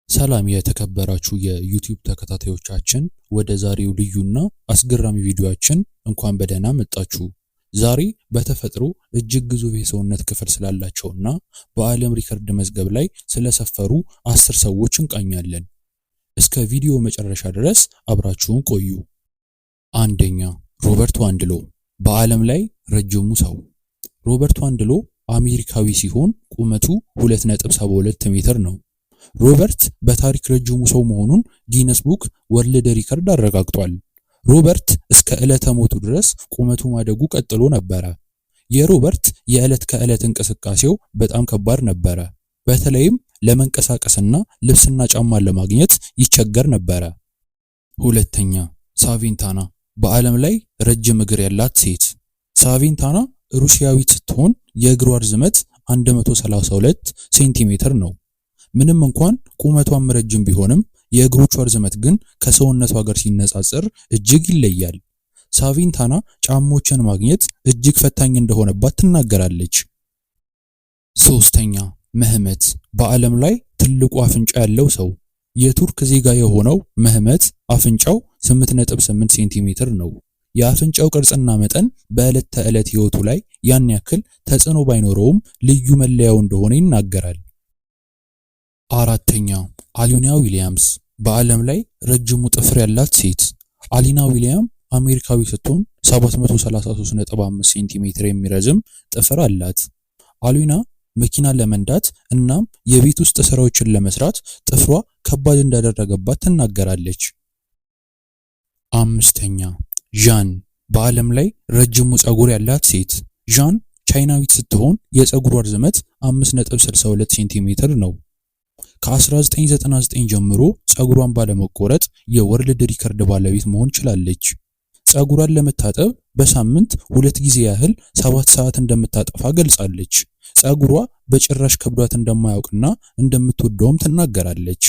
ሰላም የተከበራችሁ የዩቲዩብ ተከታታዮቻችን፣ ወደ ዛሬው ልዩና አስገራሚ ቪዲዮአችን እንኳን በደህና መጣችሁ። ዛሬ በተፈጥሮ እጅግ ግዙፍ የሰውነት ክፍል ስላላቸውና በዓለም ሪከርድ መዝገብ ላይ ስለሰፈሩ 10 ሰዎች እንቃኛለን። እስከ ቪዲዮ መጨረሻ ድረስ አብራችሁን ቆዩ። አንደኛ፣ ሮበርት ዋንድሎ፣ በዓለም ላይ ረጅሙ ሰው። ሮበርት ዋንድሎ አሜሪካዊ ሲሆን ቁመቱ 2.72 ሜትር ነው። ሮበርት በታሪክ ረጅሙ ሰው መሆኑን ጊነስ ቡክ ወርልድ ሪከርድ አረጋግጧል። ሮበርት እስከ ዕለተ ሞቱ ድረስ ቁመቱ ማደጉ ቀጥሎ ነበረ። የሮበርት የዕለት ከዕለት እንቅስቃሴው በጣም ከባድ ነበረ። በተለይም ለመንቀሳቀስና ልብስና ጫማን ለማግኘት ይቸገር ነበረ። ሁለተኛ፣ ሳቪንታና፣ በዓለም ላይ ረጅም እግር ያላት ሴት። ሳቪንታና ሩሲያዊት ስትሆን የእግሯ ርዝመት 132 ሴንቲሜትር ነው። ምንም እንኳን ቁመቷም ረጅም ቢሆንም የእግሮቿ ርዝመት ግን ከሰውነቷ ጋር ሲነጻጸር እጅግ ይለያል። ሳቪንታና ጫማዎችን ማግኘት እጅግ ፈታኝ እንደሆነባት ትናገራለች። ሶስተኛ፣ መህመት፣ በዓለም ላይ ትልቁ አፍንጫ ያለው ሰው። የቱርክ ዜጋ የሆነው መህመት አፍንጫው 8.8 ሴንቲሜትር ነው። የአፍንጫው ቅርጽና መጠን በዕለት ተዕለት ህይወቱ ላይ ያን ያክል ተጽዕኖ ባይኖረውም ልዩ መለያው እንደሆነ ይናገራል። አራተኛ፣ አሊና ዊሊያምስ፣ በዓለም ላይ ረጅሙ ጥፍር ያላት ሴት። አሊና ዊሊያም አሜሪካዊ ስትሆን 733.5 ሴንቲሜትር የሚረዝም ጥፍር አላት። አሊና መኪና ለመንዳት እናም የቤት ውስጥ ስራዎችን ለመስራት ጥፍሯ ከባድ እንዳደረገባት ትናገራለች። አምስተኛ፣ ዣን፣ በዓለም ላይ ረጅሙ ጸጉር ያላት ሴት። ዣን ቻይናዊት ስትሆን የጸጉሯ ርዝመት 5.62 ሴንቲሜትር ነው። ከ1999 ጀምሮ ጸጉሯን ባለመቆረጥ የወርልድ ሪከርድ ባለቤት መሆን ችላለች። ጸጉሯን ለመታጠብ በሳምንት 2 ጊዜ ያህል 7 ሰዓት እንደምታጠፋ ገልጻለች። ጸጉሯ በጭራሽ ከብዷት እንደማያውቅና እንደምትወደውም ትናገራለች።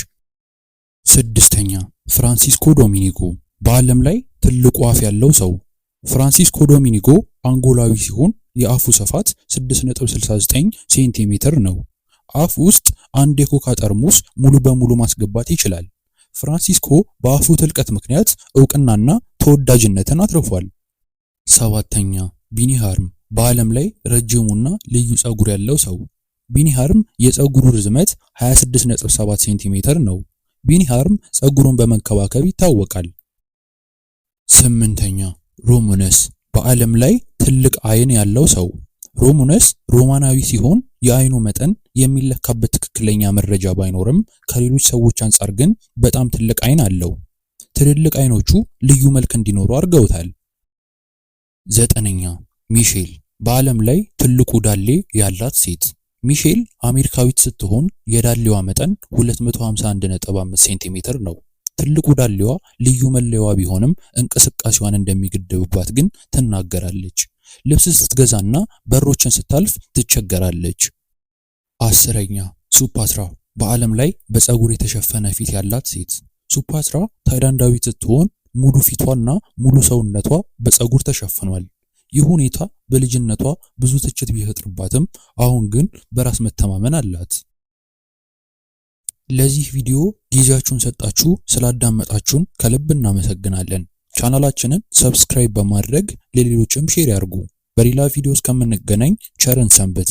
ስድስተኛ፣ ፍራንሲስኮ ዶሚኒጎ፣ በዓለም ላይ ትልቁ አፍ ያለው ሰው። ፍራንሲስኮ ዶሚኒጎ አንጎላዊ ሲሆን የአፉ ስፋት 6.69 ሴንቲሜትር ነው። አፍ ውስጥ አንድ የኮካ ጠርሙስ ሙሉ በሙሉ ማስገባት ይችላል። ፍራንሲስኮ በአፉ ትልቀት ምክንያት እውቅናና ተወዳጅነትን አትርፏል። ሰባተኛ፣ ቢኒ ሃርም፣ በዓለም ላይ ረጅሙና ልዩ ጸጉር ያለው ሰው። ቢኒ ሃርም የጸጉሩ ርዝመት 26.7 ሴንቲሜትር ነው። ቢኒ ሃርም ጸጉሩን በመንከባከብ ይታወቃል። ስምንተኛ፣ ሮሙነስ፣ በዓለም ላይ ትልቅ አይን ያለው ሰው። ሮሙነስ ሮማናዊ ሲሆን የአይኑ መጠን የሚለካበት ትክክለኛ መረጃ ባይኖርም ከሌሎች ሰዎች አንጻር ግን በጣም ትልቅ አይን አለው። ትልልቅ አይኖቹ ልዩ መልክ እንዲኖሩ አድርገውታል። ዘጠነኛ፣ ሚሼል፣ በዓለም ላይ ትልቁ ዳሌ ያላት ሴት። ሚሼል አሜሪካዊት ስትሆን የዳሌዋ መጠን 251.5 ሴንቲሜትር ነው። ትልቁ ዳሌዋ ልዩ መለያዋ ቢሆንም እንቅስቃሴዋን እንደሚገድብባት ግን ትናገራለች። ልብስ ስትገዛና በሮችን ስታልፍ ትቸገራለች። አስረኛ፣ ሱፓትራ፣ በዓለም ላይ በፀጉር የተሸፈነ ፊት ያላት ሴት። ሱፓትራ ታይላንዳዊት ስትሆን ሙሉ ፊቷና ሙሉ ሰውነቷ በፀጉር ተሸፍኗል። ይህ ሁኔታ በልጅነቷ ብዙ ትችት ቢፈጥርባትም አሁን ግን በራስ መተማመን አላት። ለዚህ ቪዲዮ ጊዜያችሁን ሰጣችሁ ስላዳመጣችሁን ከልብ እናመሰግናለን። ቻናላችንን ሰብስክራይብ በማድረግ ለሌሎችም ሼር ያርጉ። በሌላ ቪዲዮ እስከምንገናኝ ቸርን ሰንብት።